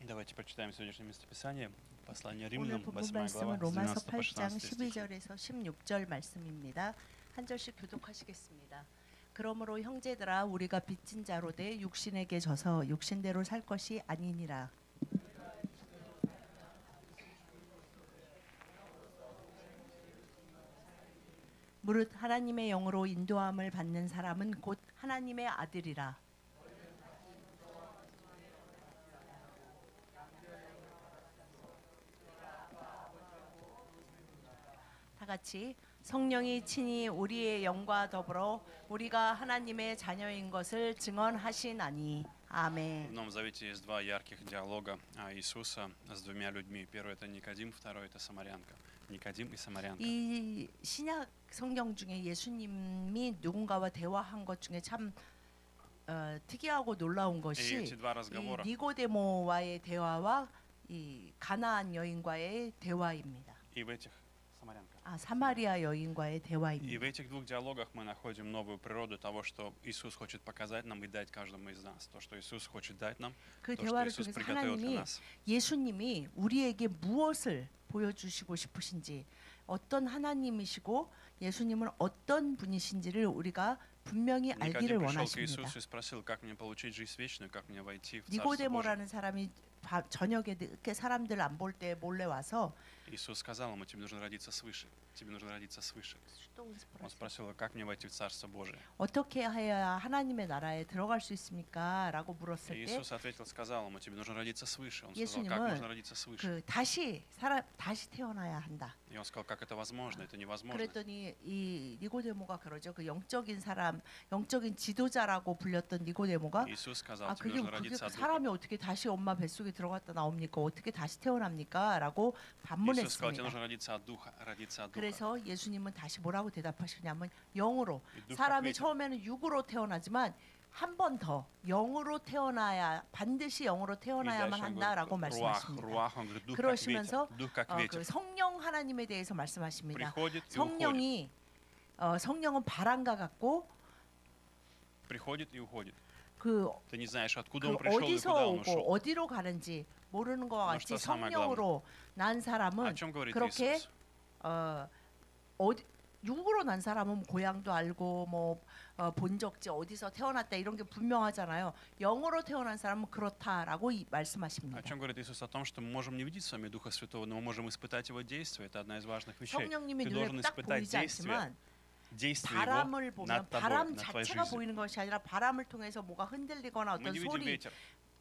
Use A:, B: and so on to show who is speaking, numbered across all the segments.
A: Давайте прочитаем сегодняшнее местописание. Послание
B: 오늘
A: римлянам,
B: 본문
A: 8
B: 말씀은
A: глава, с
B: 로마서
A: 12 по
B: 8장
A: 16 стих.
B: 12절에서 16절 말씀입니다. 한 절씩 교독하시겠습니다. 그러므로 형제들아 우리가 빚진 자로 돼 육신에게 져서 육신대로 살 것이 아니니라. 무릇 하나님의 영으로 인도함을 받는 사람은 곧 하나님의 아들이라. 다 같이 성령이 친히 우리의 영과 더불어 우리가 하나님의 자녀인 것을 증언하시나니.
A: В
B: 아멘.
A: Новом Завете есть два ярких диалога Иисуса с двумя людьми. Первый это Никодим, второй это Самарянка. Никодим и Самарянка.
B: 이 신약 성경 중에 예수님이 누군가와 대화한 것 중에 참 특이하고 놀라운 것이
A: эти два
B: 이
A: разговора.
B: 니고데모와의 대화와 이 가나안 여인과의 대화입니다.
A: И в этих Самарянка.
B: 사마리아 여인과의
A: И в
B: 대화입니다.
A: этих двух диалогах мы находим новую природу того, что Иисус хочет показать нам и дать каждому из нас. То, что Иисус хочет дать нам,
B: 그
A: то, что
B: 대화를
A: Иисус
B: 통해서
A: приготовил для
B: 하나님이
A: нас.
B: 예수님이 우리에게 무엇을 보여주시고 싶으신지, 어떤 하나님이시고 예수님은 어떤 분이신지를 우리가 분명히 알기를
A: Никодим пришел к
B: 원하십니다.
A: Иисусу и спросил, как мне получить жизнь вечную, как мне войти в Царство Божие.
B: 니고데모라는 사람이 저녁에 늦게 사람들 안 볼 때 몰래 와서
A: Иисус сказал ему, тебе нужно родиться свыше. Тебе нужно родиться свыше. Он спросил, как мне войти в Царство Божие?
B: 어떻게 해야 하나님의 나라에 들어갈 수 있습니까? 라고
A: И
B: 물었을 때
A: Иисус ответил, сказал ему, тебе нужно родиться свыше. Он сказал, как
B: 예수님은
A: можно родиться свыше?
B: 다시 태어나야 한다.
A: И он сказал, как это возможно? Это невозможно.
B: 그랬더니 이 니고데모가 그러죠. 그 영적인 사람, 영적인 지도자라고 불렸던 니고데모가
A: Иисус сказал, тебе нужно родиться от Духа.
B: 사람이 어떻게 다시 엄마 뱃속에 들어갔다 나옵니까? 어떻게 다시 태어납니까? 라고
A: Иисус сказал, тебе нужно
B: 반문했습니다.
A: родиться от Духа, родиться от Духа.
B: 그래서 예수님은 다시 뭐라고 대답하시냐면 영으로.
A: 이
B: 사람이
A: 누가
B: 처음에는 육으로 태어나지만 한 번 더 영으로 태어나야, 반드시 영으로
A: И
B: 태어나야만
A: дальше он
B: 한다라고
A: говорит,
B: 말씀하십니다.
A: руах, он говорит, дух как ветер,
B: 그러시면서
A: дух как
B: 그
A: ветер.
B: 성령 하나님에 대해서 말씀하십니다.
A: Приходит и уходит.
B: 성령이 성령은 바람과 같고
A: Приходит и уходит.
B: 그
A: Ты не знаешь, откуда он пришел и
B: 어디서
A: куда он
B: 오고
A: ушел.
B: 어디로 가는지 모르는 것과 같이
A: что самое
B: 성령으로 난
A: О
B: 사람은
A: чем говорит
B: 그렇게
A: Иисус?
B: 육으로 난 사람은 고향도 알고 뭐 본적지 어디서 태어났다 이런 게 분명하잖아요. 영으로 태어난 사람은 그렇다라고
A: О
B: 말씀하십니다.
A: чем говорит Иисус? О том, что мы можем не видеть с вами Духа Святого, но мы можем испытать Его действие. Это одна из важных вещей.
B: 성령님이
A: Ты должен
B: 눈에 딱
A: испытать
B: 보이지 않지만
A: действие
B: 바람을
A: Его
B: 보면
A: над тобой,
B: 바람
A: над твоей
B: 자체가
A: жизнью.
B: 보이는 것이 아니라 바람을 통해서 뭐가 흔들리거나
A: Мы
B: 어떤
A: не видим
B: 소리
A: ветер,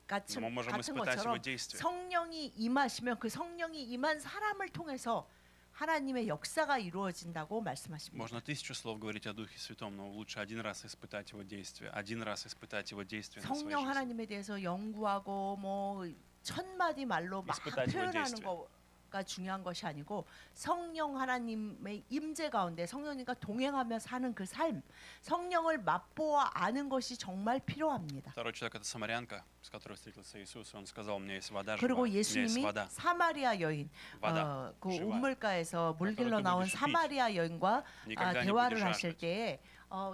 B: 같은
A: но мы можем испытать
B: 것처럼
A: Его действие.
B: 성령이 임하시면 그 성령이 임한 사람을 통해서 하나님의 역사가 이루어진다고 말씀하십니다.
A: Можно 1000 слов говорить о Духе Святом, но лучше один раз испытать Его действие. Один раз испытать Его действие на своей
B: 성령
A: жизни.
B: 하나님에 대해서 연구하고 뭐 천마디 말로 막
A: испытать его
B: 표현하는
A: действие.
B: 거가 중요한 것이 아니고 성령 하나님의 임재 가운데 성령님과 동행하며 사는 그 삶, 성령을 맛보아 아는 것이 정말 필요합니다.
A: Второй человек — это самарянка, с которой встретился Иисус, и он сказал, у меня есть вода живая,
B: 그리고
A: у меня есть
B: 예수님이
A: вода.
B: 사마리아 여인,
A: вода
B: 그
A: живая,
B: 우물가에서 물
A: которую
B: 길러
A: ты
B: 나온
A: будешь пить.
B: 사마리아 여인과
A: никогда не
B: 대화를
A: будешь
B: 하실
A: жаждать.
B: 때에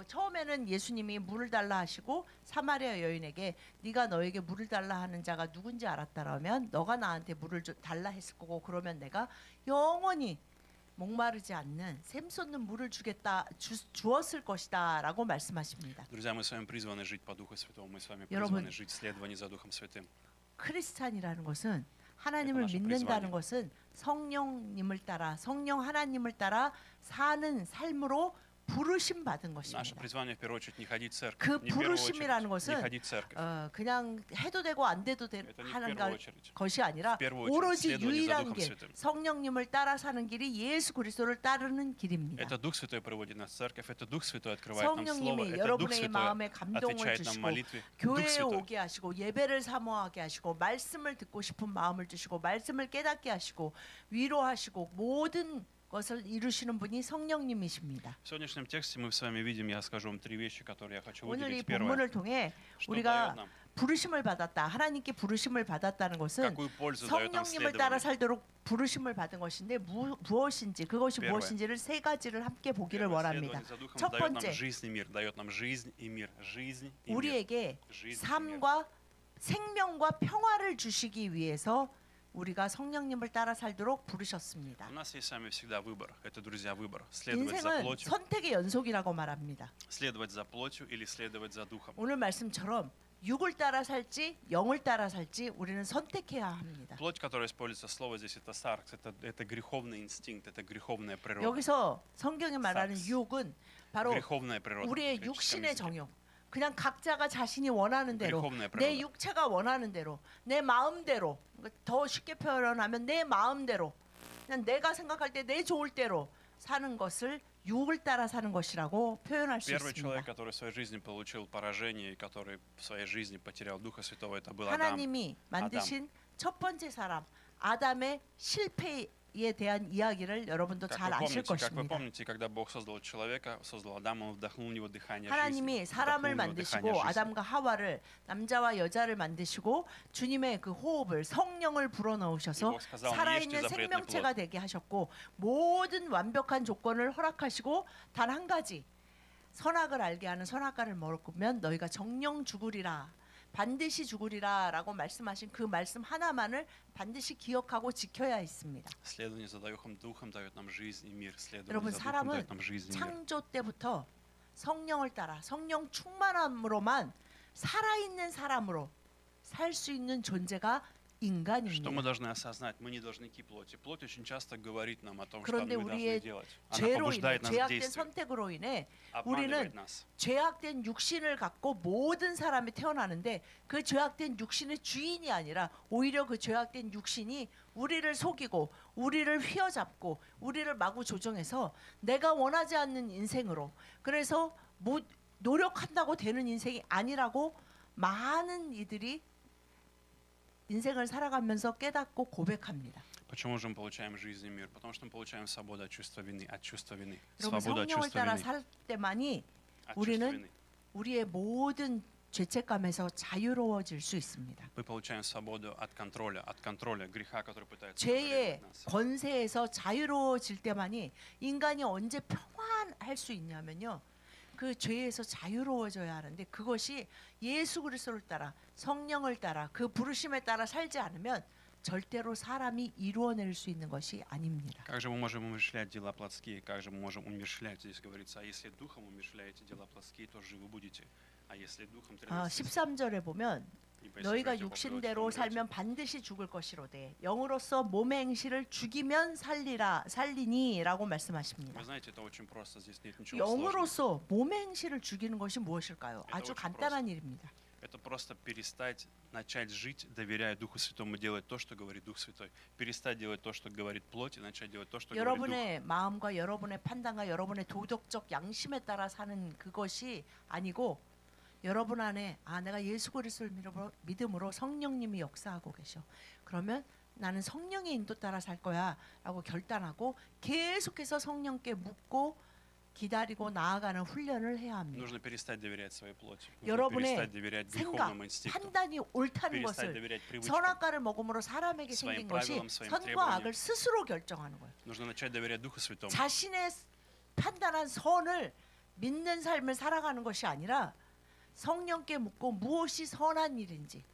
B: 처음에는 예수님이 물을 달라 하시고 사마리아 여인에게 네가 너에게 물을 달라 하는 자가 누군지 알았다라면 너가 나한테 물을 달라 했을 거고 그러면 내가 영원히 목마르지 않는 샘 솟는 물을 주었을 것이다라고 말씀하십니다.
A: Друзья, мы с вами призваны жить по Духу Святому, мы с вами
B: 여러분,
A: призваны жить в следовании за Духом Святым.
B: 크리스찬이라는 것은 하나님을
A: 나ша
B: 믿는다는
A: призвание.
B: 것은 성령님을 따라 성령 하나님을 따라 사는 삶으로 부르심 받은
A: Наше
B: 것입니다.
A: призвание в первую очередь не ходить в церковь,
B: 그
A: не в первую
B: 부르심이라는
A: очередь не
B: 것은
A: ходить в церковь.
B: 그냥 해도 되고 안 돼도
A: Это не в
B: 하는
A: первую очередь.
B: 것이 아니라
A: В первую очередь
B: 오로지
A: следование за
B: 유일한
A: Духом
B: 길,
A: Святым.
B: 성령님을 따라 사는 길이 예수 그리스도를 따르는 길입니다.
A: Это Дух Святой проводит нас в церковь, это Дух Святой открывает нам Слово,
B: 성령님이
A: это Дух
B: 여러분의
A: Святой
B: 마음에 감동을
A: отвечает нам в
B: 주시고
A: молитве. Дух
B: 교회에
A: Святой
B: 오게 하시고 예배를 사모하게 하시고 말씀을 듣고 싶은 마음을 주시고 말씀을 깨닫게 하시고 위로하시고 모든 것을 이루시는 분이 성령님이십니다.
A: В сегодняшнем тексте мы с вами видим, я скажу вам три вещи, которые я хочу
B: 오늘 이
A: выделить. Первое,
B: 본문을 통해
A: что
B: 우리가
A: дает нам,
B: 부르심을 받았다. 하나님께 부르심을 받았다는 것은
A: какую пользу дает нам
B: 성령님을 따라
A: следование.
B: 살도록 부르심을 받은 것인데 무엇인지 그것이
A: Первое.
B: 무엇인지를 세 가지를 함께 보기를
A: Первое,
B: 원합니다.
A: следование за Духом
B: 첫
A: дает нам
B: 번째,
A: жизнь и мир, дает нам жизнь и мир, жизнь и мир.
B: 우리에게
A: жизнь и мир.
B: 삶과 생명과 평화를 주시기 위해서 우리가 성령님을 따라 살도록 부르셨습니다.
A: У нас есть с вами всегда выбор. Это, друзья, выбор. Следовать за
B: 인생은
A: плотью,
B: 선택의 연속이라고 말합니다.
A: следовать за плотью или следовать за духом.
B: 오늘 말씀처럼 육을 따라 살지 영을 따라 살지 우리는 선택해야 합니다.
A: Плоть, которая используется слово здесь, это саркс, это греховный инстинкт, это греховная природа.
B: 여기서 성경이 말하는
A: 삭스.
B: 육은 바로
A: Греховная природа.
B: 우리의
A: греческом
B: 육신의
A: языке.
B: 정욕. 그냥 각자가 자신이 원하는 대로
A: греховная
B: 내
A: природа.
B: 육체가 원하는 대로 내 마음대로 더 쉽게 표현하면 내 마음대로 그냥 내가 생각할 때 내 좋을 대로 사는 것을 육을 따라 사는 것이라고 표현할 수
A: Первый человек,
B: 있습니다.
A: который в своей жизни получил поражение и который в своей жизни потерял Духа Святого, это был Адам.
B: 하나님이 만드신 첫 번째 사람 아담의 실패에 대한 이야기를 여러분도 잘 아실
A: Как вы
B: 것입니다.
A: помните, когда Бог создал человека, создал Адама, он вдохнул в него дыхание жизни.
B: 하나님이 사람을
A: вдохнул в него дыхание
B: 만드시고
A: жизни.
B: 아담과 하와를 남자와 여자를 만드시고 주님의 그 호흡을 성령을 불어넣으셔서
A: Бог сказал, не ешьте
B: 살아있는
A: запретный
B: 생명체가 되게 하셨고 모든 완벽한 조건을 허락하시고 단 한 가지 선악을 알게 하는 선악과를 먹으면 너희가 정령 죽으리라 반드시 죽으리라라고 말씀하신 그 말씀 하나만을 반드시 기억하고 지켜야 했습니다.
A: Следование за Духом дает нам жизнь и мир. Следование
B: 여러분
A: за Духом
B: 사람은
A: дает нам жизнь и мир.
B: 창조 때부터 성령을 따라 성령 충만함으로만 살아있는 사람으로 살 수 있는 존재가
A: Что мы
B: 인간입니다.
A: должны осознать? Мы не должники плоти. Плоть очень часто говорит нам о том, что
B: 그런데
A: мы должны
B: 우리의
A: делать. Она
B: 죄로 인해
A: побуждает нас к
B: 죄악된
A: действию,
B: 선택으로 인해
A: обманывает
B: 우리는
A: нас.
B: 죄악된 육신을 갖고 모든 사람이 태어나는데 그 죄악된 육신의 주인이 아니라 오히려 그 죄악된 육신이 우리를 속이고 우리를 휘어잡고 우리를 마구 조정해서 내가 원하지 않는 인생으로 그래서 노력한다고 되는 인생이 아니라고 많은 이들이 인생을 살아가면서 깨닫고 고백합니다.
A: Почему же мы получаем жизнь и мир? Потому что мы получаем свободу от чувства вины. От чувства вины.
B: 여러분
A: Свободу от
B: 성령을
A: чувства
B: 따라
A: вины.
B: 살 때만이
A: От чувства
B: 우리는
A: вины.
B: 우리의 모든 죄책감에서 자유로워질 수 있습니다.
A: Мы получаем свободу от контроля греха, который пытается
B: 죄의
A: контролировать нас.
B: 권세에서 자유로워질 때만이 인간이 언제 평안할 수 있냐면요. 그 죄에서 자유로워져야 하는데 그것이 예수 그리스도를 따라 성령을 따라 그 부르심에 따라 살지 않으면 절대로 사람이 이루어낼 수 있는 것이 아닙니다.
A: Как же мы можем умерщвлять дела плотские? Как же мы можем умерщвлять? Здесь говорится, а если духом умерщвляете дела плотские, то живы будете. А если духом
B: 13절에 보면 너희가 육신대로 살면 반드시 죽을 것이로되 영으로서 몸의 행실을 죽이면 살리니라고 말씀하십니다.
A: Вы знаете, это очень просто. Здесь нет ничего сложного.
B: 영으로서 몸의 행실을 죽이는 것이 무엇일까요?
A: Это
B: 아주
A: очень
B: 간단한 일입니다.
A: Это просто перестать начать жить, доверяя Духу Святому, делать то, что говорит Дух Святой. Перестать делать то, что говорит плоть, и начать делать то, что говорит Дух.
B: 여러분의 마음과 여러분의 판단과 여러분의 도덕적 양심에 따라 사는 그것이 아니고 여러분 안에 내가 예수 그리스도를 믿음으로 성령님이 역사하고 계셔. 그러면 나는 성령의 인도 따라 살 거야라고 결단하고 계속해서 성령께 묻고 기다리고 나아가는 훈련을 해야 합니다.
A: Нужно перестать доверять своей плоти. Нужно
B: 여러분의
A: перестать доверять
B: 생각,
A: греховному инстинкту.
B: 판단이 옳다는
A: перестать
B: 것을
A: доверять привычкам.
B: 선악과를 먹음으로 사람에게
A: своим
B: 생긴 것이
A: правилам, своим
B: 선과
A: требованиям.
B: 악을 스스로 결정하는 거예요.
A: Нужно начать доверять Духу Святому.
B: 자신의 판단한 선을 믿는 삶을 살아가는 것이 아니라 성령께 묻고 무엇이 선한 일인지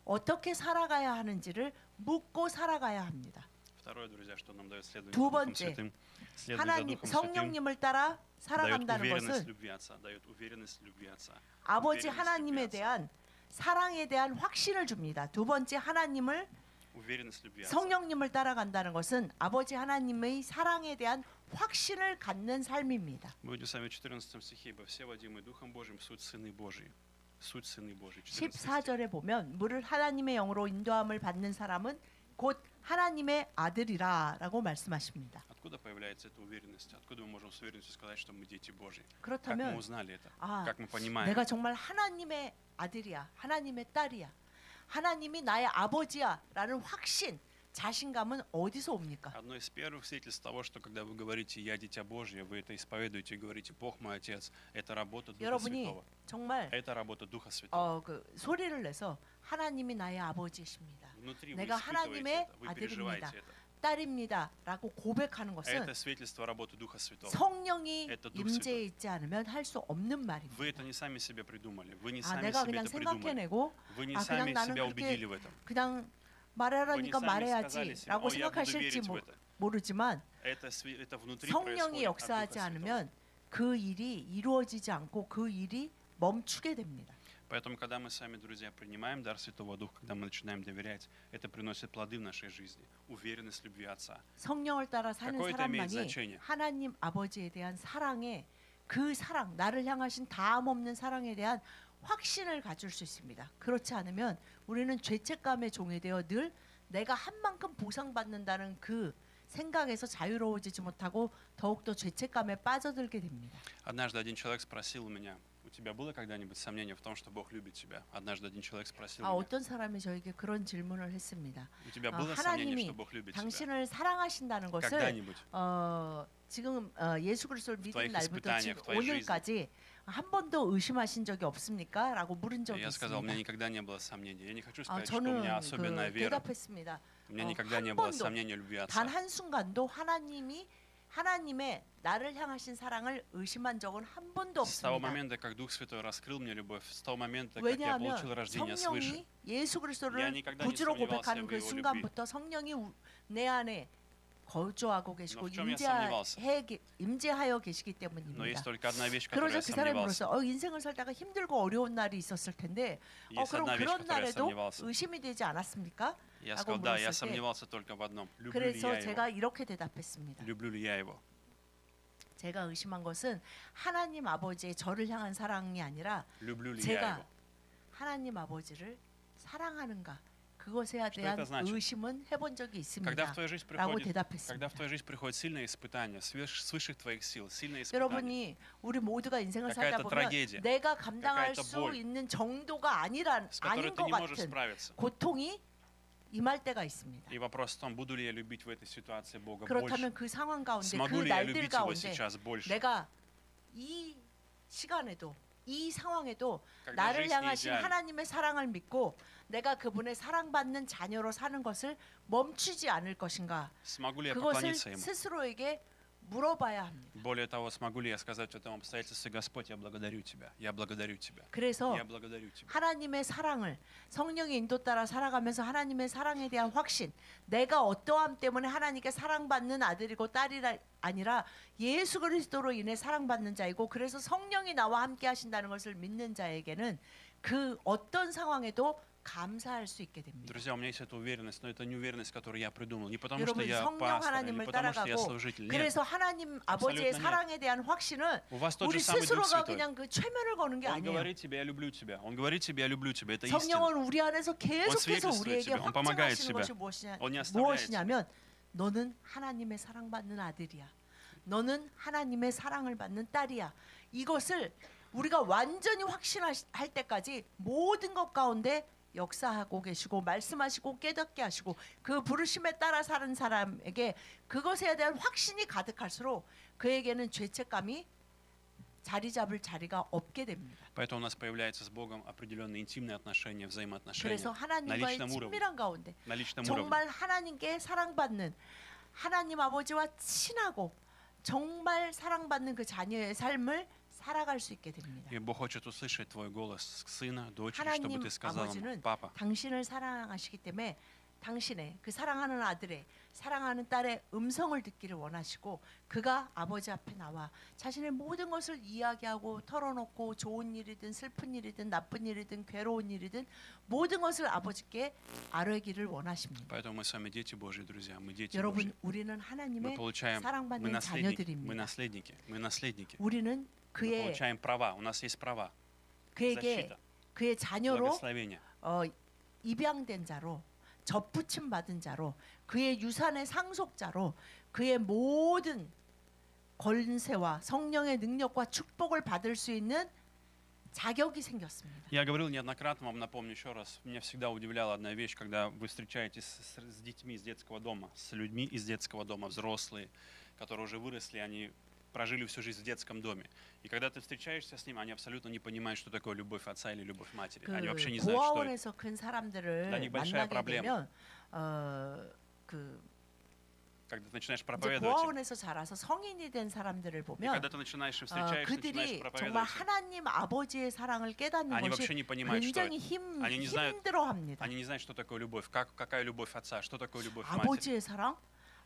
B: 어떻게 살아가야 하는지를 묻고 살아가야 합니다.
A: Второе, друзья, что нам дает следование
B: 두
A: за Духом
B: 번째,
A: Святым. Следование за
B: 하나님
A: Духом Святым
B: 성령님을 따라
A: дает
B: 살아간다는
A: уверенность
B: 것은
A: любви Отца, дает уверенность любви Отца.
B: 아버지
A: уверенность
B: 하나님에
A: любви Отца.
B: 대한 사랑에 대한 확신을 줍니다. 두 번째 하나님을
A: Уверенность любви Отца.
B: 성령님을 따라간다는 것은 아버지 하나님의 사랑에 대한 확신을 갖는 삶입니다.
A: Мы видим с вами в 14 стихе, ибо все водимые Духом Божьим суть Сыны Божьи. Суть Сыны Божьи. 14 стих.
B: 14절에 보면 물을 하나님의 영으로 인도함을 받는 사람은 곧 하나님의 아들이라라고 말씀하십니다.
A: Откуда появляется эта уверенность? Откуда мы можем с уверенностью сказать, что мы дети Божьи? Как мы
B: 그렇다면
A: узнали это?
B: 아,
A: Как мы понимаем?
B: 내가 정말 하나님의 아들이야, 하나님의 딸이야, 하나님이 나의 아버지야라는 확신, 자신감은 어디서 옵니까?
A: Одно из первых свидетельств того, что когда вы говорите «Я дитя Божье», вы это исповедуете, говорите «Бог мой Отец», это работа Духа
B: 여러분이
A: Святого.
B: 정말
A: Это работа Духа Святого.
B: 그 소리를 내서 하나님이 나의 아버지이십니다.
A: Внутри вы
B: 내가
A: испытываете
B: 하나님의
A: это, вы
B: 아들입니다.
A: переживаете это.
B: 딸입니다라고 고백하는 것은
A: Это свидетельство работы Духа Святого.
B: 성령이
A: Это Дух
B: 임재해
A: Святой.
B: 있지 않으면 할 수 없는 말입니다.
A: Вы это не сами себе придумали. Вы не
B: 아,
A: сами
B: 내가
A: себе
B: 그냥
A: это придумали.
B: 생각해내고
A: Вы не
B: 아, 그냥
A: сами
B: 나는
A: себя
B: 그렇게
A: убедили в этом.
B: 그냥
A: Вы не
B: 말하라니까
A: сами сказали себе,
B: 말해야지라고
A: я буду
B: 생각하실지
A: верить в это.
B: 모르지만
A: Это внутри
B: 성령이
A: происходит от Духа
B: 역사하지
A: Святого.
B: 않으면 그 일이 이루어지지 않고 그 일이 멈추게 됩니다.
A: Поэтому, когда мы сами, друзья, принимаем дар Святого Духа, когда мы начинаем доверять, это приносит плоды в нашей жизни, уверенность в любви Отца.
B: 성령을 따라 사는
A: Какое это имеет
B: 사람만이
A: значение?
B: 하나님 아버지에 대한 사랑에 그 사랑, 나를 향하신 다함 없는 사랑에 대한 확신을 가질 수 있습니다. 그렇지 않으면 우리는 죄책감의 종이 되어 늘 내가 한 만큼 보상받는다는 그 생각에서 자유로워지지 못하고 더욱더 죄책감에 빠져들게 됩니다.
A: Однажды один человек спросил у меня, у тебя было когда-нибудь сомнение в том, что Бог любит тебя? Однажды один человек спросил меня,
B: 어떤 사람이 저에게 그런 질문을 했습니다.
A: у тебя было сомнение,
B: 하나님이
A: что Бог любит тебя?
B: 당신을 사랑하신다는 것을
A: Когда-нибудь?
B: 지금 예수 그리스도를 믿은
A: твоих
B: 날부터
A: испытаниях,
B: 지금
A: в твоей
B: 오늘까지 한 번도 의심하신 적이 없습니까? 라고 물은 적이
A: Я сказал, у меня
B: 있습니다.
A: никогда не было сомнений. Я не хочу сказать, что у
B: 저는
A: меня особенная вера.
B: 대답했습니다.
A: У меня никогда не
B: 한
A: было
B: 번도,
A: сомнений в любви Отца.
B: 단 한순간도 하나님의 나를 향하신 사랑을 의심한 적은 한 번도
A: С того
B: 없습니다.
A: момента, как Дух Святой раскрыл мне любовь, с того момента, как я
B: 왜냐하면
A: получил рождение свыше,
B: 성령이 예수
A: Я
B: 그리스도를
A: никогда не
B: 구주로
A: сомневался
B: 고백하는
A: в
B: 그
A: его
B: 순간부터 성령이 내 안에 거주하고 계시고
A: Но в чем я сомневался?
B: 임재하여 계시기
A: но
B: 때문입니다.
A: есть только одна вещь, в которой
B: 그러자
A: я
B: 그 사람이
A: сомневался.
B: 물었어. 인생을 살다가 힘들고 어려운 날이 있었을 텐데,
A: Есть
B: 그럼
A: одна вещь, в
B: 그런
A: которой я
B: 날에도
A: сомневался.
B: 의심이 되지 않았습니까?
A: Я
B: 라고
A: сказал, да, я
B: 물었을 때,
A: сомневался только в одном. Люблю ли
B: 그래서
A: я
B: 제가
A: его?
B: 이렇게 대답했습니다.
A: Люблю ли я его?
B: 제가 의심한 것은 하나님 아버지의 저를 향한 사랑이 아니라
A: Люблю ли я
B: 제가
A: его?
B: 하나님 아버지를 사랑하는가 그것에 대한
A: это значит?
B: 의심은 해본 적이
A: Когда
B: 있습니다.
A: в твою жизнь
B: 라고
A: приходит, когда
B: 대답했습니다.
A: в твою жизнь приходит сильное испытание, свыше твоих сил, сильное испытание,
B: 여러분이 우리 모두가 인생을 살다
A: какая-то
B: 보면
A: трагедия,
B: 내가 감당할
A: какая-то
B: 수
A: боль,
B: 있는 정도가 아닌
A: с которой ты
B: 것
A: не можешь
B: 같은
A: справиться.
B: 고통이 임할 때가 있습니다.
A: И вопрос в том, буду ли я любить в этой ситуации Бога больше?
B: 그렇다면 그 상황 가운데 그
A: Смогу ли я
B: 날들
A: любить его
B: 가운데
A: сейчас больше?
B: 내가 이 시간에도 이 상황에도
A: Когда
B: 나를
A: жизнь не
B: 향하신
A: идеальна,
B: 하나님의 사랑을 믿고 내가 그분의 사랑받는 자녀로 사는 것을 멈추지 않을 것인가
A: смогу ли я
B: 그것을
A: поклониться ему?
B: 스스로에게 물어봐야 합니다.
A: Более того, смогу ли я сказать в этом обстоятельстве, Господь, я благодарю Тебя, я благодарю Тебя,
B: 그래서
A: я благодарю Тебя.
B: 하나님의 사랑을 성령의 인도 따라 살아가면서 하나님의 사랑에 대한 확신, 내가 어떠함 때문에 하나님께 사랑받는 아들이고 딸이라 아니라 예수 그리스도로 인해 사랑받는 자이고 그래서 성령이 나와 함께 하신다는 것을 믿는 자에게는 그 어떤 상황에도 감사할 수 있게 됩니다.
A: Друзья, у меня есть эта уверенность, но это не уверенность, которую я придумал. Не потому, что
B: 여러분
A: я
B: 성령
A: пастор, не
B: 하나님을
A: потому, что я
B: 따라가고
A: служитель. Нет,
B: 그래서 하나님 아버지의
A: Абсолютно нет.
B: 사랑에 대한 확신은
A: у вас тот
B: 우리
A: же самый Дух
B: 스스로가
A: Святой.
B: 그냥 그 최면을 거는 게
A: Он
B: 아니에요.
A: говорит тебе, я люблю тебя. Он говорит тебе, я люблю тебя. Это истина.
B: 성령은 우리 안에서 계속해서
A: свидетельствует
B: 우리에게
A: тебе, он помогает
B: 확증하시는
A: тебе.
B: 것이
A: Он не оставляет
B: 무엇이냐면 너는 하나님의 사랑받는 아들이야. 너는 하나님의 사랑을 받는 딸이야. 이것을 우리가 완전히 확신할 때까지 모든 것 가운데 역사하고 계시고 말씀하시고 깨닫게 하시고 그 부르심에 따라 사는 사람에게 그것에 대한 확신이 가득할수록 그에게는 죄책감이 자리 잡을 자리가 없게 됩니다.
A: Поэтому у нас появляется с Богом определенные интимные отношения, взаимоотношения
B: 그래서
A: на
B: 하나님과의
A: личном уровне.
B: 친밀한 가운데
A: На личном уровне.
B: 정말 하나님께 사랑받는 하나님 아버지와 친하고 정말 사랑받는 그 자녀의 삶을 살아갈 수 있게 됩니다.
A: И Бог хочет услышать твой голос сына, дочери, чтобы
B: 하나님
A: ты сказал ему,
B: 아버지는
A: папа,
B: 당신을 사랑하시기 때문에 당신의 그 사랑하는 아들의 사랑하는 딸의 음성을 듣기를 원하시고 그가 아버지 앞에 나와 자신의 모든 것을 이야기하고 털어놓고 좋은 일이든 슬픈 일이든 나쁜 일이든 괴로운 일이든 모든 것을 아버지께 아뢰기를 원하십니다.
A: поэтому мы с вами дети Божьи, друзья, мы дети
B: 여러분
A: Божьи.
B: 우리는
A: Мы
B: 하나님의
A: получаем, мы
B: 사랑받는
A: наследники, мы
B: 자녀들입니다.
A: наследники, мы наследники.
B: 우리는
A: Мы
B: 그의
A: получаем права, у нас есть права,
B: 그에게
A: защита,
B: 그의 자녀로
A: благословение.
B: 입양된 자로 접붙임 받은 자로 그의 유산의 상속자로 그의 모든 권세와 성령의 능력과 축복을 받을 수 있는 자격이 생겼습니다.
A: Я говорил неоднократно, вам напомню еще раз, меня всегда удивляла одна вещь, когда вы встречаетесь с детьми из детского дома, с людьми из детского дома, взрослые, которые уже выросли, они прожили всю жизнь в детском доме. И когда ты встречаешься с ним, они абсолютно не понимают, что такое любовь отца или любовь матери. Они вообще не знают, что это.
B: 고아원에서 큰 사람들을
A: для них большая
B: 만나게
A: проблема.
B: 되면 그
A: Когда ты начинаешь
B: 이제
A: проповедовать им,
B: 고아원에서 자라서 성인이 된 사람들을
A: и
B: 보면
A: когда ты начинаешь и встречаешь, начинаешь
B: 그들이 정말
A: проповедовать им,
B: 하나님 아버지의 사랑을 깨닫는
A: они
B: 것이
A: вообще не понимают, что
B: 굉장히
A: это. Они не знают,
B: 힘들어합니다.
A: они не знают, что такое любовь, какая любовь отца, что такое любовь матери.
B: 아버지의 사랑?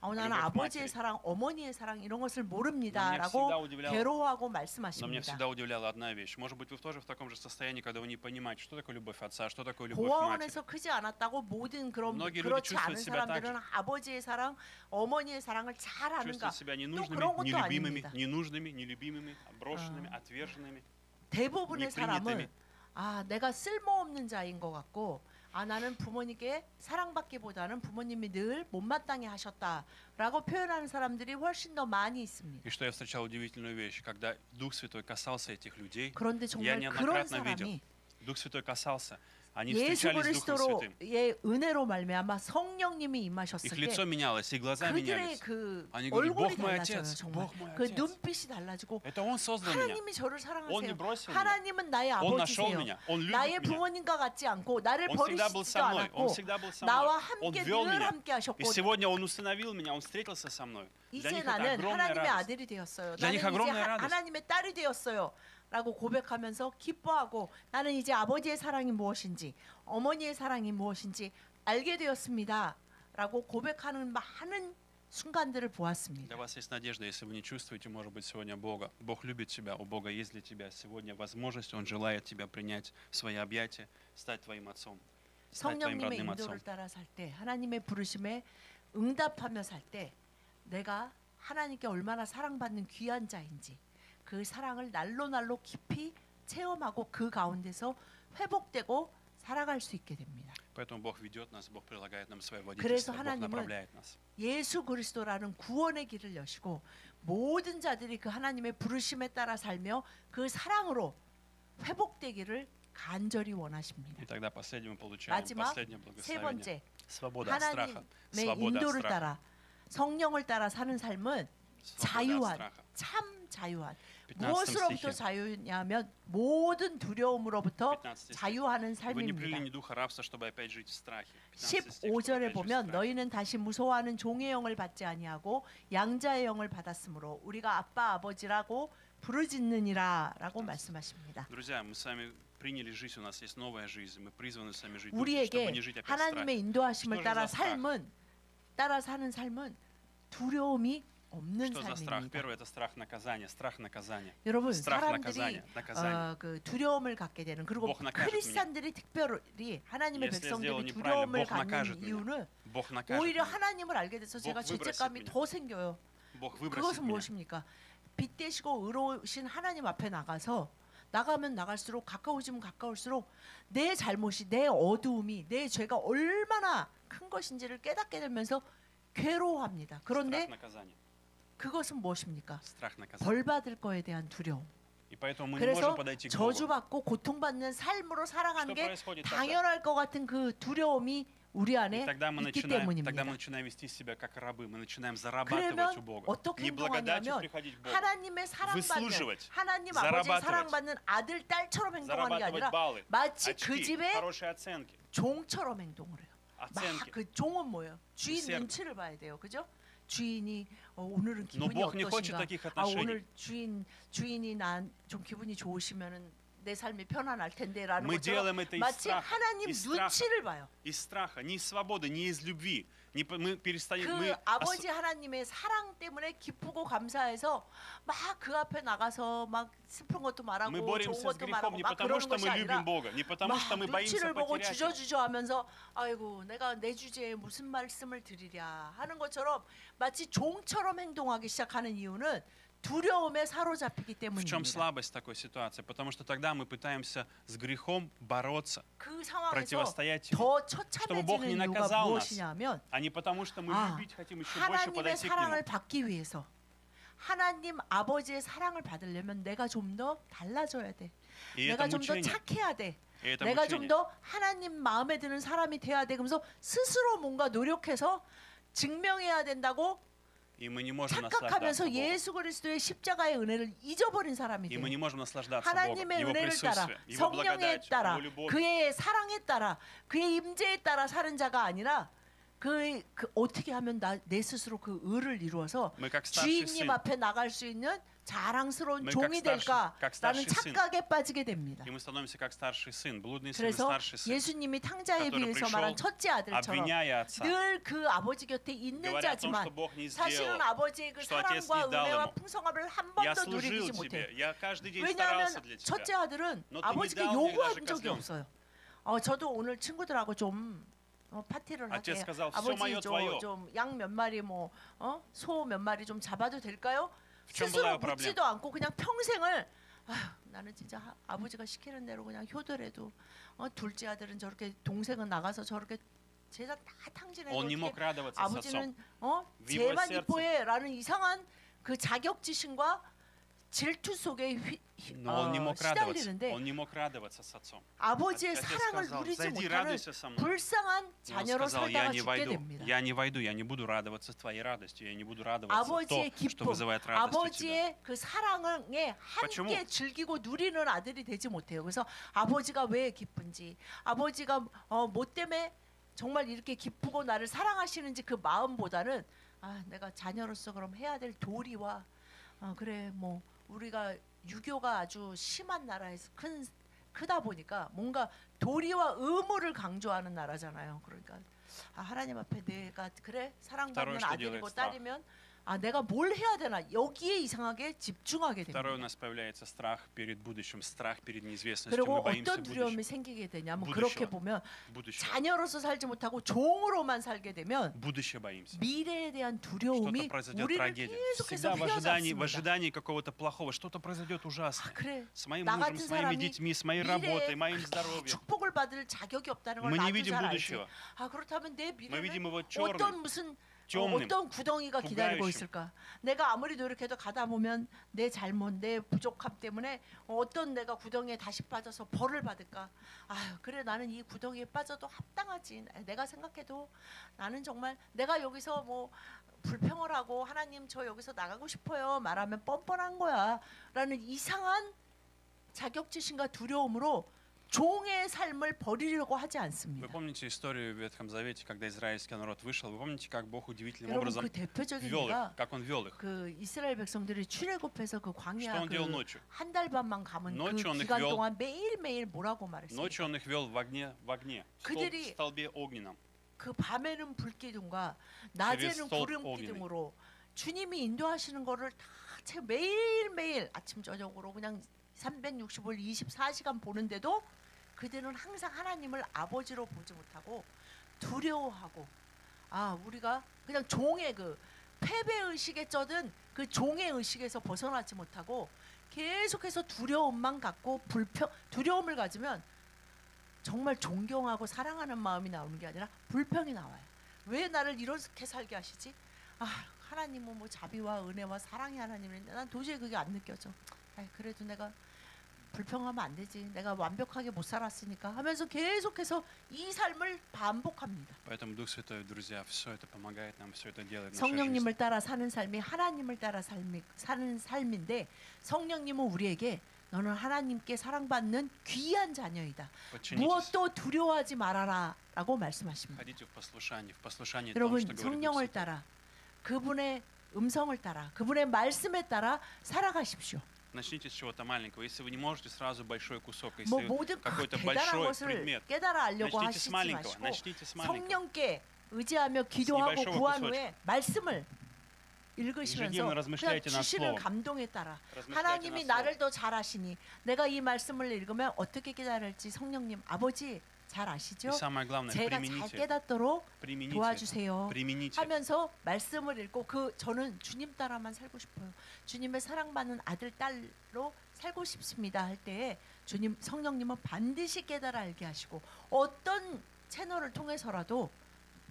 B: 나는
A: любовь
B: 아버지의
A: матери.
B: 사랑, 어머니의 사랑 이런 것을
A: всегда
B: 모릅니다라고
A: удивляло-
B: 괴로워하고
A: Но меня
B: 말씀하십니다.
A: всегда удивляла одна вещь. Может быть, вы тоже в таком же состоянии, когда вы не понимаете, что такое любовь отца, что такое любовь матери.
B: 고아원에서 크지 않았다고 모든 그런
A: многие люди
B: 그렇지 않은
A: чувствуют себя так
B: 사람들은 아버지의 사랑, 어머니의 사랑을 잘 아는가?
A: Чувствуют себя
B: 또
A: ненужными,
B: 그런 것도
A: нелюбимыми,
B: 아닙니다.
A: ненужными, нелюбимыми, брошенными, отверженными.
B: 대부분의
A: непринятыми.
B: 사람은 내가 쓸모없는 자인 것 같고 나는 부모님께 사랑받기보다는 부모님이 늘 못마땅해 하셨다라고 표현하는 사람들이 훨씬 더 많이 있습니다.
A: И что я встречал удивительную вещь, когда Дух Святой касался этих людей,
B: 그런데
A: я
B: 정말 그런
A: неоднократно видел,
B: 사람이
A: Дух Святой касался, они
B: 예수
A: встречались с Духом Святым.
B: 그리스도로의 은혜로 말미암아 성령님이 임하셨을
A: Их
B: 때
A: лицо менялось, их глаза
B: 그들의
A: менялись.
B: 그
A: Они говорили,
B: 얼굴이
A: Бог мой
B: 달라져요.
A: Отец,
B: 정말
A: Бог мой
B: 그
A: Отец.
B: 눈빛이 달라지고
A: Это Он создал меня,
B: 하나님이 저를
A: Он не
B: 사랑하세요.
A: бросил меня,
B: 하나님은 나의
A: Он нашел
B: 아버지세요.
A: меня, Он
B: 나의
A: любит меня.
B: 부모님과 같지 않고 나를
A: Он всегда был
B: 버리시지도
A: со мной,
B: 않았고
A: Он всегда был со
B: 나와
A: мной, Он
B: 함께
A: вел
B: 늘
A: меня.
B: 함께
A: И
B: 하셨고
A: сегодня Он установил меня, Он встретился со мной. Для
B: 이제
A: них это
B: 나는
A: огромная
B: 하나님의
A: радость.
B: 아들이 되었어요.
A: Для
B: 나는
A: них
B: 이제
A: огромная радость.
B: 하나님의 딸이 되었어요. 라고 고백하면서 기뻐하고 나는 이제 아버지의 사랑이 무엇인지 어머니의 사랑이 무엇인지 알게 되었습니다. 라고 고백하는 많은 순간들을 보았습니다.
A: Для вас есть надежда, если вы не чувствуете, может быть, сегодня Бога. Бог любит тебя, у Бога есть для тебя сегодня возможность, Он желает тебя принять в свои объятия, стать твоим отцом, стать твоим
B: 성령님의
A: родным
B: 인도를
A: отцом.
B: 따라 살 때 하나님의 부르심에 응답하며 살 때 내가 하나님께 얼마나 사랑받는 귀한 자인지 그 사랑을 날로 깊이 체험하고 그 가운데서 회복되고 살아갈 수 있게 됩니다.
A: Поэтому Бог ведет нас, Бог прилагает нам свое
B: 그래서
A: водительство, Бог
B: 하나님은
A: направляет нас.
B: 예수 그리스도라는 구원의 길을 여시고 모든 자들이 그 하나님의 부르심에 따라 살며 그 사랑으로 회복되기를 간절히 원하십니다.
A: И тогда последним мы получаем
B: 마지막
A: последнее
B: 세
A: благословение.
B: 번째
A: Свобода от страха.
B: 하나님의
A: Свобода от
B: 인도를
A: страха.
B: 따라 성령을 따라 사는 삶은
A: Свобода от
B: 자유한
A: страха.
B: 참 자유한
A: 15
B: 무엇으로부터
A: стихе.
B: 자유냐면 모든 두려움으로부터
A: 15 стихе.
B: 자유하는
A: Вы не приняли
B: 삶입니다.
A: ни духа рабства, чтобы опять жить в страхе. 15 стих, чтобы
B: 15절에
A: опять жить в
B: 보면
A: страхе.
B: 너희는 다시 무서워하는 종의 영을 받지 아니하고 양자의 영을 받았으므로 우리가 아빠 아버지라고 부르짖느니라라고 말씀하십니다.
A: Друзья, мы с вами приняли жизнь, у нас есть новая жизнь, мы призваны с вами жить, чтобы
B: 우리에게
A: не жить опять в страхе.
B: 하나님의 인도하심을
A: Что же
B: 따라
A: за страх?
B: 따라 사는 삶은 두려움이 없는
A: Что за страх?
B: 삶입니다.
A: Первое – это страх наказания, страх наказания.
B: 여러분
A: страх
B: 사람들이
A: наказания.
B: 그 두려움을 갖게 되는 그리고
A: Бог накажет
B: 크리스찬들이 특별히 하나님의
A: Если я сделал
B: 백성들이
A: неправильно,
B: 두려움을
A: Бог накажет
B: 갖는
A: меня.
B: 이유는
A: Бог накажет
B: 오히려
A: меня.
B: 하나님을 알게 돼서 제가
A: выбросит
B: 죄책감이
A: меня.
B: 더 생겨요.
A: Бог выбросит
B: 그것은
A: меня.
B: 무엇입니까? 빛되시고 의로우신 하나님 앞에 나가서 나가면 나갈수록 가까워지면 가까울수록 내 잘못이 내 어두움이 내 죄가 얼마나 큰 것인지를 깨닫게 되면서 괴로워합니다. 그런데
A: Страх наказания.
B: 그것은 무엇입니까?
A: Страх наказания.
B: 벌 받을 거에 대한 두려움.
A: И поэтому мы не
B: 그래서
A: можем подойти к Богу.
B: 저주받고 고통받는 삶으로 살아가는
A: Что
B: 게
A: происходит тогда?
B: 당연할 것 같은 그 두려움이 우리
A: И
B: 안에
A: тогда мы
B: 있기
A: начинаем
B: 때문입니다.
A: вести себя как рабы, мы начинаем зарабатывать
B: 그러면
A: у Бога.
B: 어떻게
A: Не благодатью
B: 행동하냐면
A: приходить к Богу,
B: 하나님의 사랑받는
A: выслуживать,
B: 하나님 아버지의
A: зарабатывать,
B: 사랑받는 아들 딸처럼 행동하는 게
A: зарабатывать
B: 아니라
A: баллы,
B: 마치 그
A: очки,
B: 집의
A: хорошие оценки,
B: 종처럼 행동을 해요.
A: оценки.
B: 막 그 종은 뭐예요? 주인
A: сердце.
B: 눈치를 봐야 돼요. 그죠? 주인이 오늘은
A: Но
B: 기분이
A: Бог не хочет
B: 어떠신가?
A: таких
B: 오늘
A: отношений.
B: 주인이 난 좀 기분이 좋으시면은 내 삶이 편안할 텐데라는
A: Мы
B: 것처럼
A: делаем это из
B: 마치
A: страха,
B: 하나님
A: из страха,
B: 눈치를 봐요.
A: из страха, не из свободы, не из любви. Мы перестанем,
B: 그
A: мы
B: 아버지 하나님의 사랑 때문에 기쁘고 감사해서 막 그 앞에 나가서 막 슬픈 것도 말하고
A: мы
B: 좋은
A: боремся с
B: 것도
A: грехом
B: 말하고
A: не
B: 막
A: потому,
B: 그러는
A: что
B: 것이
A: мы
B: 아니라
A: любим Бога, не потому, что мы
B: 막
A: боимся
B: 눈치를 보고
A: потерять Его.
B: 주저주저하면서 아이고 내가 내 주제에 무슨 말씀을 드리랴 하는 것처럼 마치 종처럼 행동하기 시작하는 이유는 두려움에 사로잡히기
A: В чем
B: 때문입니다.
A: слабость такой ситуации? Потому что тогда мы пытаемся с грехом бороться,
B: 그 상황에서
A: противостоять ему,
B: 더
A: чтобы Бог не
B: 처참해지는 이유가
A: наказал нас,
B: 무엇이냐면
A: а не потому, что мы
B: 아,
A: любить хотим еще больше
B: 하나님의
A: подойти к
B: 사랑을
A: Нему.
B: 받기 위해서 하나님 아버지의 사랑을 받으려면 내가 좀 더 달라져야 돼.
A: И это
B: 내가 좀 더
A: мучение.
B: 착해야 돼.
A: И это
B: 내가 좀
A: мучение.
B: 더 하나님 마음에 드는 사람이 돼야 돼. 그러면서 스스로 뭔가 노력해서 증명해야 된다고
A: И мы не можем
B: 착각하면서
A: наслаждаться Богом.
B: 예수 그리스도의 십자가의 은혜를 잊어버린 사람이
A: И
B: 돼요.
A: мы не можем наслаждаться Богом,
B: 하나님의
A: Его
B: 은혜를 따라
A: присутствием, Его
B: 성령에
A: благодатью,
B: 따라
A: Его любовью.
B: 그의 사랑에 따라 그의 임재에 따라 사는 자가 아니라 그 어떻게 하면 내 스스로 그 의를 이루어서
A: Мы как старший
B: 주인님
A: сын,
B: 앞에 나갈 수 있는 자랑스러운
A: Мы
B: 종이
A: как
B: 될까라는
A: старший сын.
B: 착각에 빠지게 됩니다.
A: и мы становимся как старший сын, блудный сын и
B: 그래서
A: старший сын,
B: 예수님이 탕자에
A: который
B: 비해서
A: пришел,
B: 말한 첫째 아들처럼
A: обвиняя отца,
B: 늘 그 아버지 곁에 있는
A: говоря о том,
B: 자지만
A: что Бог не
B: 사실은
A: сделал.
B: 아버지의 그
A: что отец
B: 사랑과
A: не дал
B: 은혜와
A: ему.
B: 풍성함을 한
A: Я
B: 번도
A: служил
B: 누리지
A: тебе,
B: 못해.
A: я каждый день
B: 왜냐하면
A: старался для
B: 첫째
A: тебя.
B: 아들은
A: 너
B: 아버지께
A: 또
B: 요구한
A: не
B: 적이
A: дал
B: 없어요. 저도 오늘 친구들하고 좀 파티를
A: отец
B: 하게
A: сказал, все
B: 아버지
A: мое твое.
B: 좀 양 몇 마리 소 몇 마리 좀 잡아도 될까요?
A: В чем
B: 스스로
A: была его
B: 묻지도
A: проблема?
B: 않고 그냥 평생을 나는 진짜 아버지가 시키는 대로 그냥 효도래도 둘째 아들은 저렇게 동생은 나가서 저렇게 재산 다 탕진해도
A: Он не
B: 어떻게
A: мог радоваться с
B: 아버지는
A: отцом.
B: 쟤만
A: сердце.
B: 이뻐해라는 이상한 그 자격지심과 질투 속에
A: Но он не мог радоваться.
B: 시달리는데
A: Он не мог радоваться с отцом.
B: 아버지의
A: Отец
B: 사랑을
A: сказал,
B: 누리지
A: зайди,
B: 못하는
A: радуйся со мной.
B: 불쌍한
A: И он
B: 자녀로
A: сказал, я
B: 살다가
A: не
B: 죽게
A: войду,
B: 됩니다.
A: я не войду, я не буду радоваться твоей радостью, я не буду радоваться
B: 아버지의
A: то, что
B: 기쁨,
A: вызывает радость у тебя.
B: 아버지의 그 사랑에
A: почему?
B: 함께 즐기고 누리는 아들이 되지 못해요. 그래서 아버지가 왜 기쁜지, 아버지가 뭐 때문에 정말 이렇게 기쁘고 나를 사랑하시는지 그 마음보다는 내가 자녀로서 그럼 해야 될 도리와 그래 뭐 우리가 유교가 아주 심한 나라에서 크다 보니까 뭔가 도리와 의무를 강조하는 나라잖아요. 그러니까 하나님 앞에 내가 그래 사랑받는
A: Второе, что
B: 아들이고
A: делает страх.
B: 딸이면 내가 뭘 해야 되나 여기에 이상하게 집중하게
A: Второе, у
B: 됩니다.
A: нас появляется страх перед будущим, страх перед неизвестностью.
B: 그리고
A: Мы боимся
B: 어떤 두려움이
A: будущего.
B: 생기게 되냐면
A: будущего.
B: 그렇게 보면
A: будущего.
B: 자녀로서 살지 못하고 종으로만 살게 되면
A: Будущее боимся.
B: 미래에 대한
A: Что-то
B: 두려움이
A: произойдет
B: 우리를
A: трагедия.
B: 계속해서
A: Всегда в
B: 휘어잡습니다.
A: ожидании какого-то плохого. Что-то произойдет ужасное.
B: 그래
A: С моим
B: 나
A: мужем,
B: 같은
A: с моими
B: 사람이
A: детьми, с моей
B: 미래에
A: работой, моим
B: 그렇게
A: здоровьем.
B: 축복을 받을 자격이 없다는 걸
A: Мы не
B: 나도
A: видим
B: 잘 알지.
A: будущего.
B: 그렇다면 내
A: Мы
B: 미래는
A: видим его черным,
B: 어떤 무슨
A: темным,
B: 어떤 구덩이가 기다리고
A: пугающим.
B: 있을까? 내가 아무리 노력해도 가다 보면 내 잘못, 내 부족함 때문에 어떤 내가 구덩이에 다시 빠져서 벌을 받을까? 그래 나는 이 구덩이에 빠져도 합당하지. 내가 생각해도 나는 정말 내가 여기서 뭐 불평을 하고 하나님 저 여기서 나가고 싶어요 말하면 뻔뻔한 거야라는 이상한 자격지심과 두려움으로 종의 삶을 버리려고 하지
A: Вы
B: 않습니다.
A: помните историю в Ветхом Завете, когда израильский народ вышел? Вы помните, как Бог удивительным
B: 여러분
A: образом
B: 그 대표적인
A: вел их,
B: 예가
A: как Он вел их?
B: 그 이스라엘 백성들이 출애굽해서 그
A: Что
B: 광야
A: Он делал ночью?
B: 한 달 반만 감은 그
A: Ночью он их
B: 기간
A: вел.
B: 동안 매일매일 뭐라고 말했습니까?
A: Ночью Он их вел в огне, в
B: 그들이
A: столбе огненном.
B: 그 밤에는 불기둥과 낮에는
A: stolp
B: 구름기둥으로 주님이 인도하시는 거를 다 매일매일 아침 저녁으로 그냥 365일 24시간 보는데도 그들은 항상 하나님을 아버지로 보지 못하고 두려워하고 우리가 그냥 종의 그 패배 의식에 쩌든 그 종의 의식에서 벗어나지 못하고 계속해서 두려움만 갖고 두려움을 가지면 정말 존경하고 사랑하는 마음이 나오는 게 아니라 불평이 나와요. 왜 나를 이렇게 살게 하시지? 하나님은 뭐 자비와 은혜와 사랑의 하나님인데 난 도저히 그게 안 느껴져. 그래도 내가 불평하면 안 되지. 내가 완벽하게 못 살았으니까 하면서 계속해서 이 삶을 반복합니다.
A: Поэтому Дух Святой, друзья, все это помогает нам, все это делает в нашей жизни.
B: 성령님을 따라 사는 삶이 하나님을 따라 사는 삶인데 성령님은 우리에게 너는 하나님께 사랑받는 귀한 자녀이다.
A: Подчинитесь,
B: 무엇도 두려워하지 말아라라고 말씀하십니다.
A: ходите в послушании тому,
B: 여러분
A: что говорит Дух
B: 성령을
A: Святой.
B: 따라 그분의 음성을 따라 그분의 말씀에 따라 살아가십시오.
A: Начните с чего-то маленького. Если вы не можете, сразу большой кусок.
B: 뭐
A: Если
B: 모든
A: какой-то
B: 대단한
A: большой
B: 것을
A: предмет,
B: 깨달아 알려고
A: начните с
B: 하시지
A: маленького.
B: 마시고
A: Начните с маленького.
B: 성령께 의지하며 기도하고
A: небольшого
B: 구한
A: кусочка.
B: 후에 말씀을 읽으시면서
A: ежедневно
B: 그냥
A: размышляйте над
B: 주시는
A: словом.
B: 감동에 따라
A: размышляйте
B: 하나님이
A: над
B: 나를
A: словом.
B: 더 잘 아시니 내가 이 말씀을 읽으면 어떻게 깨달을지 성령님 아버지 잘 아시죠?
A: И самое главное,
B: 제가 잘
A: примените,
B: 깨닫도록
A: примените,
B: 도와주세요
A: примените.
B: 하면서 말씀을 읽고 저는 주님 따라만 살고 싶어요. 주님의 사랑받는 아들 딸로 살고 싶습니다 할 때에 주님 성령님은 반드시 깨달아 알게 하시고 어떤 채널을 통해서라도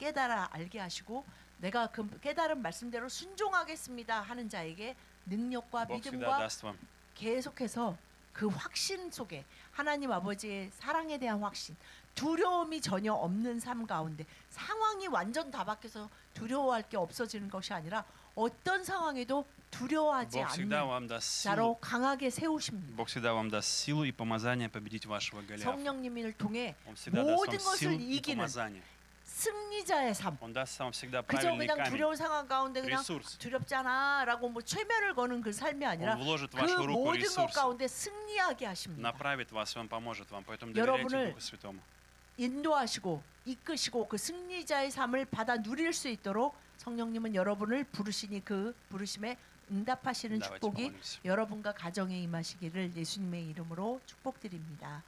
B: 깨달아 알게 하시고 내가 그 깨달은 말씀대로 순종하겠습니다 하는 자에게 능력과
A: Бог всегда
B: 믿음과
A: даст вам.
B: 계속해서 그 확신 속에 하나님 아버지의 사랑에 대한 확신, 두려움이 전혀 없는 삶 가운데 상황이 완전 다 바뀌어서 두려워할 게 없어지는 것이 아니라 어떤 상황에도 두려워하지
A: Бог всегда
B: 않는
A: вам даст
B: 자로
A: силу.
B: 강하게 세우십니다.
A: Бог всегда вам даст силу и помазание победить вашего Голиафа.
B: 성령님을 통해
A: Он всегда даст
B: 모든
A: вам
B: 것을
A: силу и
B: 이기는
A: помазание.
B: 승리자의 삶.
A: Он даст вам всегда
B: 그저
A: правильный
B: 그냥
A: камень,
B: 두려운 상황 가운데 그냥
A: ресурс.
B: 두렵잖아라고 뭐 최면을 거는 그 삶이 아니라
A: Он вложит в
B: 그
A: вашу руку
B: 모든 것
A: ресурс,
B: 가운데 승리하게 하십니다.
A: направит вас, Он поможет вам. Поэтому
B: 여러분을
A: доверяйте Духу Святому.
B: 인도하시고 이끄시고 그 승리자의 삶을 받아 누릴 수 있도록 성령님은 여러분을 부르시니 그 부르심에 응답하시는
A: Давайте
B: 축복이
A: помолимся.
B: 여러분과 가정에 임하시기를 예수님의 이름으로 축복드립니다.